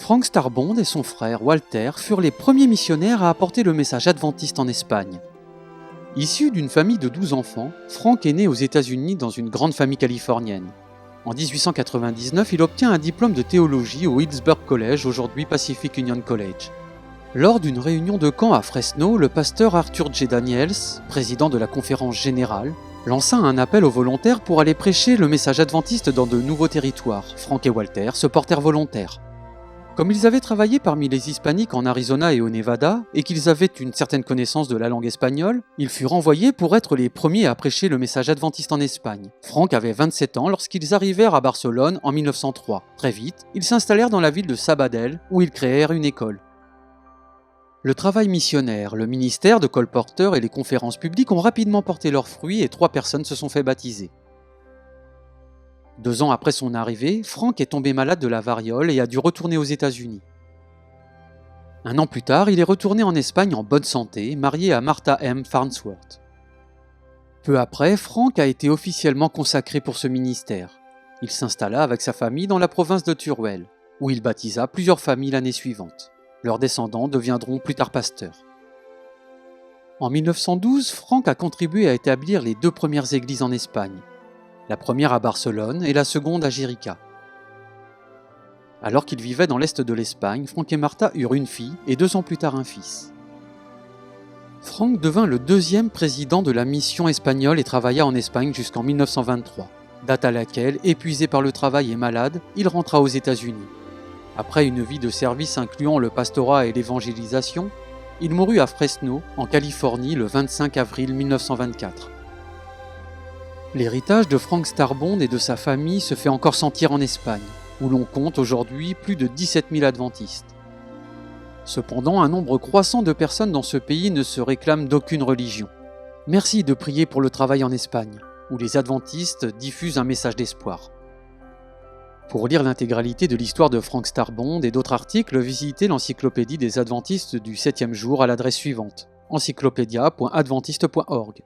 Frank Starbond et son frère Walter furent les premiers missionnaires à apporter le message adventiste en Espagne. Issu d'une famille de 12 enfants, Frank est né aux États-Unis dans une grande famille californienne. En 1899, il obtient un diplôme de théologie au Hillsborough College, aujourd'hui Pacific Union College. Lors d'une réunion de camp à Fresno, le pasteur Arthur J. Daniels, président de la conférence générale, lança un appel aux volontaires pour aller prêcher le message adventiste dans de nouveaux territoires. Frank et Walter se portèrent volontaires. Comme ils avaient travaillé parmi les hispaniques en Arizona et au Nevada, et qu'ils avaient une certaine connaissance de la langue espagnole, ils furent envoyés pour être les premiers à prêcher le message adventiste en Espagne. Frank avait 27 ans lorsqu'ils arrivèrent à Barcelone en 1903. Très vite, ils s'installèrent dans la ville de Sabadell, où ils créèrent une école. Le travail missionnaire, le ministère de colporteurs et les conférences publiques ont rapidement porté leurs fruits et 3 personnes se sont fait baptiser. 2 ans après son arrivée, Frank est tombé malade de la variole et a dû retourner aux États-Unis. 1 an plus tard, il est retourné en Espagne en bonne santé, marié à Martha M. Farnsworth. Peu après, Frank a été officiellement consacré pour ce ministère. Il s'installa avec sa famille dans la province de Teruel, où il baptisa plusieurs familles l'année suivante. Leurs descendants deviendront plus tard pasteurs. En 1912, Frank a contribué à établir les 2 premières églises en Espagne. La première à Barcelone et la seconde à Jérica. Alors qu'ils vivaient dans l'est de l'Espagne, Frank et Martha eurent une fille et 2 ans plus tard un fils. Frank devint le 2e président de la mission espagnole et travailla en Espagne jusqu'en 1923, date à laquelle, épuisé par le travail et malade, il rentra aux États-Unis. Après une vie de service incluant le pastorat et l'évangélisation, il mourut à Fresno, en Californie, le 25 avril 1924. L'héritage de Frank Starbond et de sa famille se fait encore sentir en Espagne, où l'on compte aujourd'hui plus de 17 000 adventistes. Cependant, un nombre croissant de personnes dans ce pays ne se réclament d'aucune religion. Merci de prier pour le travail en Espagne, où les adventistes diffusent un message d'espoir. Pour lire l'intégralité de l'histoire de Frank Starbond et d'autres articles, visitez l'encyclopédie des adventistes du 7e jour à l'adresse suivante: encyclopédia.adventiste.org.